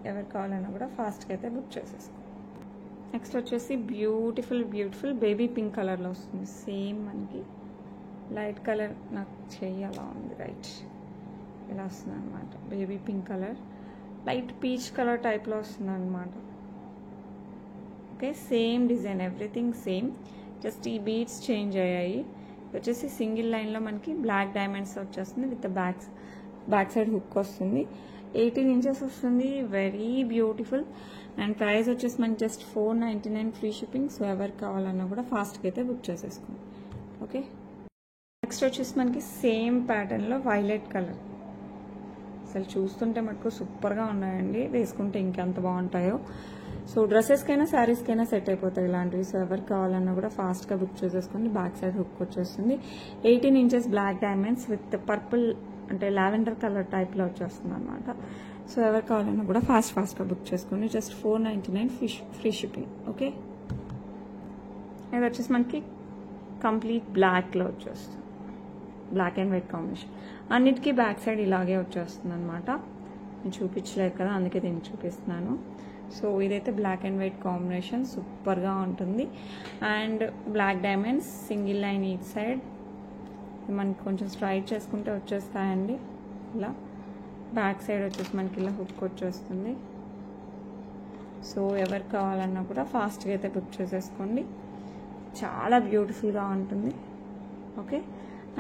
ఎవరు కావాలన్నా కూడా ఫాస్ట్గా అయితే బుక్ చేసేసుకోండి. నెక్స్ట్ వచ్చేసి బ్యూటిఫుల్ బేబీ పింక్ కలర్లో వస్తుంది. సేమ్ మనకి లైట్ కలర్, నాకు చెయ్యాలా ఉంది రైట్, ఇలా వస్తుంది అనమాట. Baby pink colour, light peach colour టైప్లో వస్తుంది అనమాట. Okay, same design, everything same, just ఈ బీడ్స్ చేంజ్ అయ్యాయి. వచ్చేసి సింగిల్ లైన్లో మనకి బ్లాక్ డైమండ్స్ వచ్చేస్తుంది విత్ బ్యాక్ సైడ్ హుక్ వస్తుంది. 18 ఇంచెస్ వస్తుంది. Very beautiful. అండ్ ప్రైస్ వచ్చేసి మనకి జస్ట్ $4.99 ఫ్రీ షిప్పింగ్. సో ఎవరికి కావాలన్నా కూడా ఫాస్ట్గా అయితే బుక్ చేసేసుకోండి. ఓకే, నెక్స్ట్ వచ్చేసి మనకి సేమ్ ప్యాటర్న్లో వైలెట్ కలర్. అసలు చూస్తుంటే మటుకు సూపర్గా ఉన్నాయండి, వేసుకుంటే ఇంకెంత బాగుంటాయో. సో డ్రెస్సెస్కైనా శారీస్కైనా సెట్ అయిపోతాయి ఇలాంటివి. సో ఎవరికి కావాలన్నా కూడా ఫాస్ట్గా బుక్ చేసేసుకోండి. బ్యాక్ సైడ్ హుక్ వచ్చేస్తుంది. 18 inches black diamonds with purple అంటే లావెండర్ కలర్ టైప్లో వచ్చేస్తుంది అనమాట. సో ఎవరు కావాలన్నా కూడా ఫాస్ట్గా బుక్ చేసుకోండి. Just $4.99 free shipping. ఓకే, ఇది వచ్చేసి మనకి కంప్లీట్ బ్లాక్లో వచ్చేస్తుంది. Black and white combination. అన్నిటికీ బ్యాక్ సైడ్ ఇలాగే వచ్చేస్తుంది అనమాట. నేను చూపించలేదు కదా, అందుకే దీన్ని చూపిస్తున్నాను. సో ఇదైతే బ్లాక్ అండ్ వైట్ కాంబినేషన్ సూపర్గా ఉంటుంది. And black diamonds single line each side. మనకి కొంచెం స్ట్రైట్ చేసుకుంటే వచ్చేస్తాయండి ఇలా. బ్యాక్ సైడ్ వచ్చేసి మనకి ఇలా హుక్ వచ్చేస్తుంది. సో ఎవరికి కావాలన్నా కూడా ఫాస్ట్గా అయితే బుక్ చేసేసుకోండి. చాలా బ్యూటిఫుల్గా ఉంటుంది. ఓకే,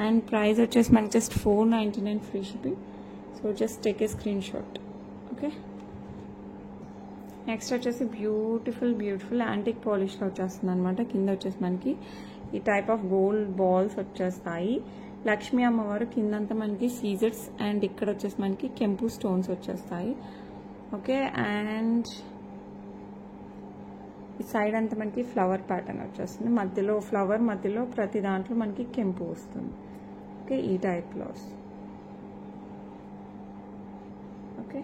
అండ్ ప్రైస్ వచ్చేసి మనకి just $4.99 free shipping. So just take a screen shot. Okay, next వచ్చేసి బ్యూటిఫుల్ యాంటిక్ పాలిష్లో వచ్చేస్తుంది అనమాట. కింద వచ్చేసి మనకి ఈ టైప్ ఆఫ్ గోల్డ్ బాల్స్ వచ్చేస్తాయి. లక్ష్మీ అమ్మవారు కిందంతా మనకి సీజర్స్ అండ్ ఇక్కడ వచ్చేసి మనకి కెంపు స్టోన్స్ వచ్చేస్తాయి. ఓకే, అండ్ ఈ సైడ్ అంతా మనకి ఫ్లవర్ ప్యాటర్న్ వచ్చేస్తుంది. మధ్యలో ఫ్లవర్, మధ్యలో ప్రతి దాంట్లో మనకి కెంపు వస్తుంది. ఓకే, ఈ టైప్లో వస్తుంది. ఓకే,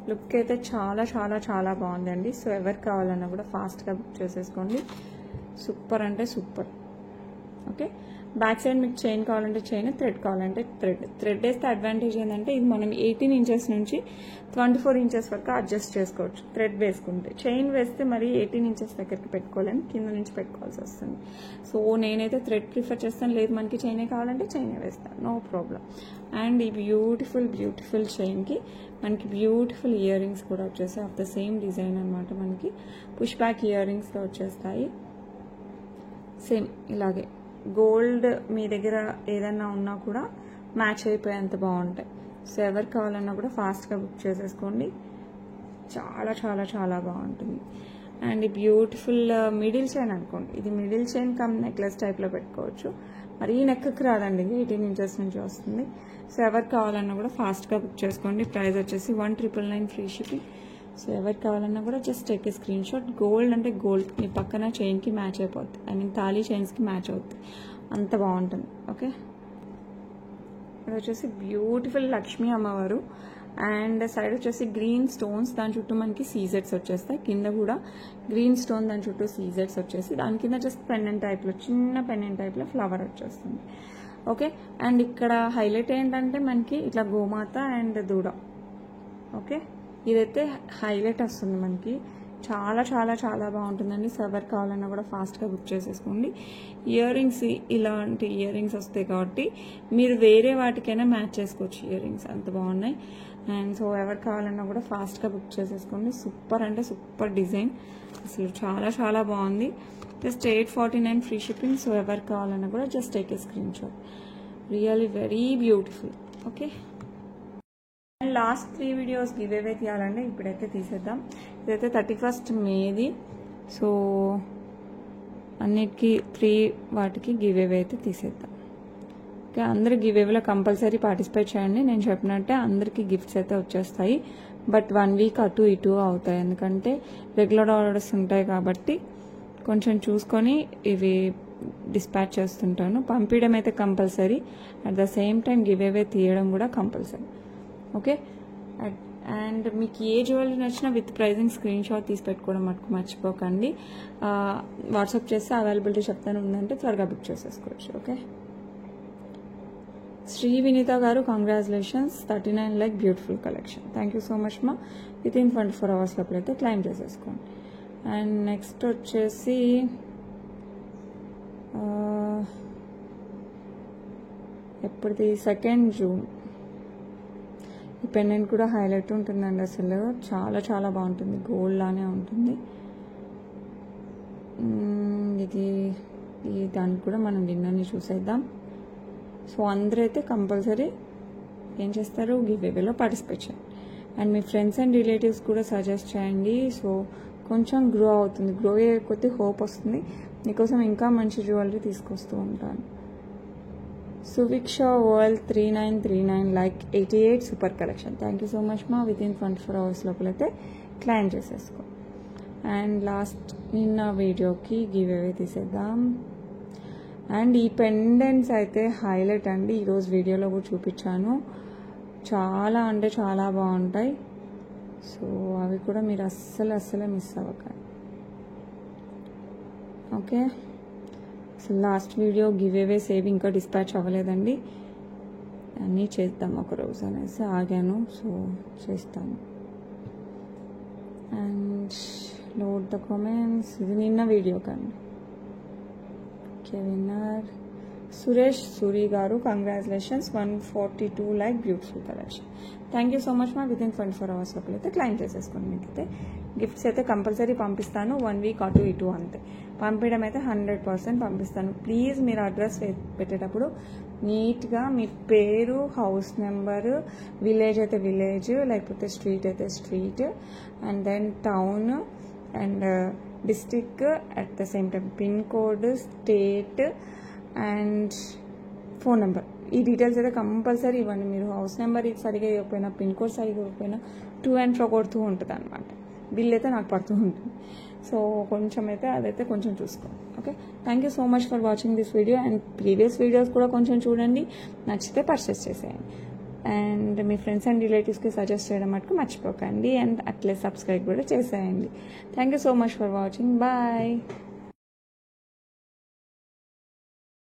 లుక్ అయితే చాలా బాగుందండి. సో ఎవరికి కావాలన్నా కూడా ఫాస్ట్గా బుక్ చేసేసుకోండి. సూపర్ అంటే సూపర్. ఓకే, బ్యాక్ సైడ్ మీకు చైన్ కావాలంటే చైన్, థ్రెడ్ కావాలంటే థ్రెడ్ వేస్తే అడ్వాంటేజ్ ఏంటంటే ఇది మనం 18 ఇంచెస్ నుంచి 24 ఇంచెస్ వరకు అడ్జస్ట్ చేసుకోవచ్చు థ్రెడ్ వేసుకుంటే. చైన్ వేస్తే మరి 18 ఇంచెస్ దగ్గరికి పెట్టుకోవాలని కింద నుంచి పెట్టుకోవాల్సి వస్తుంది. సో నేనైతే థ్రెడ్ ప్రిఫర్ చేస్తాను. లేదు మనకి చైనే కావాలంటే చైనే వేస్తాను, నో ప్రాబ్లం. అండ్ ఈ బ్యూటిఫుల్ చైన్కి మనకి బ్యూటిఫుల్ ఇయర్ రింగ్స్ కూడా వచ్చేస్తాయి. ఆఫ్ ద సేమ్ డిజైన్ అనమాట. మనకి పుష్ బ్యాక్ ఇయర్ రింగ్స్తో వచ్చేస్తాయి. సేమ్ ఇలాగే గోల్డ్ మీ దగ్గర ఏదన్నా ఉన్నా కూడా మ్యాచ్ అయిపోయేంత బాగుంటాయి. సో ఎవరికి కావాలన్నా కూడా ఫాస్ట్గా బుక్ చేసేసుకోండి. చాలా బాగుంటుంది. అండ్ ఈ బ్యూటిఫుల్ మిడిల్ చైన్ అనుకోండి, ఇది మిడిల్ చైన్ కమ్ నెక్లెస్ టైప్లో పెట్టుకోవచ్చు. మరి ఈ నెక్కి రాదండి, 18 ఇంచెస్ నుంచి వస్తుంది. సో ఎవరికి కావాలన్నా కూడా ఫాస్ట్గా బుక్ చేసుకోండి. ప్రైస్ వచ్చేసి 1999 ఫ్రీ షిప్పింగ్. సో ఎవరికి కావాలన్నా కూడా just take a screen shot. Gold అంటే గోల్డ్ మీ పక్కన చైన్కి మ్యాచ్ అయిపోద్ది, ఐ మీన్ తాళీ చైన్స్కి మ్యాచ్ అవుతుంది, అంత బాగుంటుంది. ఓకే, ఇక్కడ వచ్చేసి బ్యూటిఫుల్ లక్ష్మీ అమ్మవారు అండ్ సైడ్ వచ్చేసి గ్రీన్ స్టోన్స్, దాని చుట్టూ మనకి సీజెట్స్ వచ్చేస్తాయి. కింద కూడా గ్రీన్ స్టోన్, దాని చుట్టూ సీజెట్స్ వచ్చేసి దాని కింద జస్ట్ పెండెంట్ టైప్లో, చిన్న పెండెంట్ టైప్లో ఫ్లవర్ వచ్చేస్తుంది. ఓకే, అండ్ ఇక్కడ హైలైట్ ఏంటంటే మనకి ఇట్లా గోమాత అండ్ దూడ. ఓకే, ఇదైతే హైలైట్ వస్తుంది మనకి, చాలా చాలా చాలా బాగుంటుందండి. సర్వర్ కావాలన్నా కూడా ఫాస్ట్గా బుక్ చేసేసుకోండి. ఇయర్ రింగ్స్ ఇలాంటి ఇయర్ రింగ్స్ వస్తాయి కాబట్టి మీరు వేరే వాటికైనా మ్యాచ్ చేసుకోవచ్చు. ఇయర్ రింగ్స్ అంత బాగున్నాయి. అండ్ సో ఎవరు కావాలన్నా కూడా ఫాస్ట్గా బుక్ చేసేసుకోండి. సూపర్ అంటే సూపర్ డిజైన్, అసలు చాలా చాలా బాగుంది. Just 849 free shipping. సో ఎవరు కావాలన్నా కూడా just take a screenshot. Really very beautiful. Okay, and last 3 videos give away తీయాలండి, ఇప్పుడైతే తీసేద్దాం. ఇదైతే 31st మేది. సో అన్నిటికీ 3 వాటికి గివ్ అవే అయితే తీసేద్దాం. ఓకే, అందరు గివ్ అవేలో కంపల్సరీ పార్టిసిపేట్ చేయండి. నేను చెప్పినట్టే అందరికీ గిఫ్ట్స్ అయితే వచ్చేస్తాయి, బట్ 1 వీక్ అటు ఇటు అవుతాయి, ఎందుకంటే రెగ్యులర్ ఆర్డర్స్ ఉంటాయి కాబట్టి కొంచెం చూసుకొని ఇవి డిస్పాచ్ చేస్తుంటాను. పంపించడం అయితే compulsory, at the same time give away తీయడం కూడా కంపల్సరీ. ఓకే, అండ్ మీకు ఏ జ్యువెలరీ నచ్చినా విత్ ప్రైజింగ్ స్క్రీన్ షాట్ తీసి పెట్టుకోవడం మటుకు మర్చిపోకండి. వాట్సాప్ చేస్తే అవైలబిలిటీ చెప్తాను, ఉందంటే త్వరగా బుక్ చేసేసుకోవచ్చు. ఓకే, శ్రీ వినీత గారు congratulations, 39 like beautiful collection. Thank you so much మా. విత్ ఇన్ 24 hours లోపల అయితే క్లైమ్ చేసేసుకోండి. అండ్ నెక్స్ట్ వచ్చేసి ఎప్పటిది 2nd జూన్. ఈ పెండెంట్ కూడా హైలైట్ ఉంటుందండి, అసలు చాలా చాలా బాగుంటుంది, గోల్డ్ లానే ఉంటుంది. ఇది దానికి కూడా మనం విన్నర్ని చూసేద్దాం. సో అందరూ అయితే కంపల్సరీ ఏం చేస్తారు, గివ్ అవేలో పార్టిసిపేట్ చేయండి. అండ్ మీ ఫ్రెండ్స్ అండ్ రిలేటివ్స్ కూడా సజెస్ట్ చేయండి. సో కొంచెం గ్రో అవుతుంది, గ్రో అయ్యే కొద్దీ హోప్ వస్తుంది. మీకోసం ఇంకా మంచి జ్యువెలరీ తీసుకొస్తూ ఉంటాను. Suviksha world 3939 like 88 super collection. Thank you so much మా. విత్ ఇన్ 24 hours లోపలైతే క్లైమ్ చేసేసుకో. అండ్ లాస్ట్ నిన్న వీడియోకి గివ్ అవే తీసేద్దాం. అండ్ ఈ పెండెంట్స్ అయితే హైలైట్ అండి, ఈరోజు వీడియోలో కూడా చూపించాను, చాలా అంటే చాలా బాగుంటాయి. సో అవి కూడా మీరు అస్సలే మిస్ అవ్వకండి. Okay, so last video give away save ఇంకా డిస్పాచ్ అవ్వలేదండి, అన్నీ చేద్దాం ఒకరోజు అనేసి ఆగాను. సో చేస్తాను. And load the comments. ఇది నిన్న వీడియో కానీ. ఓకే, విన్నర్ సురేష్ సూరి గారు congratulations, 142 like beautiful collection. Thank you so much మా. విత్ ఇన్ 24 hours లోపల అయితే క్లైమ్ చేసేసుకోండి. మీకైతే గిఫ్ట్స్ అయితే కంపల్సరీ పంపిస్తాను, 1 వీక్ అటు ఇటు అంతే. పంపించడం అయితే 100% పంపిస్తాను. ప్లీజ్ మీరు అడ్రస్ పెట్టేటప్పుడు నీట్గా మీ పేరు, హౌస్ నెంబరు, విలేజ్ అయితే విలేజ్, లేకపోతే స్ట్రీట్ అయితే street, and then town and district, at the same time pin code, state and phone number. ఈ డీటెయిల్స్ అయితే కంపల్సరీ ఇవ్వండి. మీరు హౌస్ నెంబర్ ఇది సరిగా ఇవ్వకపోయినా, పిన్ కోడ్ సరిగా ఇవ్వకపోయినా టు అండ్ ఫ్రో కొడుతూ ఉంటుంది అనమాట. బిల్ అయితే నాకు పడుతూ ఉంటుంది. సో కొంచెం అయితే అదైతే కొంచెం చూసుకోండి. Okay, thank you so much for watching this video. And previous videos కూడా కొంచెం చూడండి, నచ్చితే పర్చేస్ చేసేయండి. అండ్ మీ ఫ్రెండ్స్ అండ్ రిలేటివ్స్కి సజెస్ట్ చేయడం మటుకు మర్చిపోకండి. అండ్ అట్లే సబ్స్క్రైబ్ కూడా చేసేయండి. Thank you so much for watching. Bye.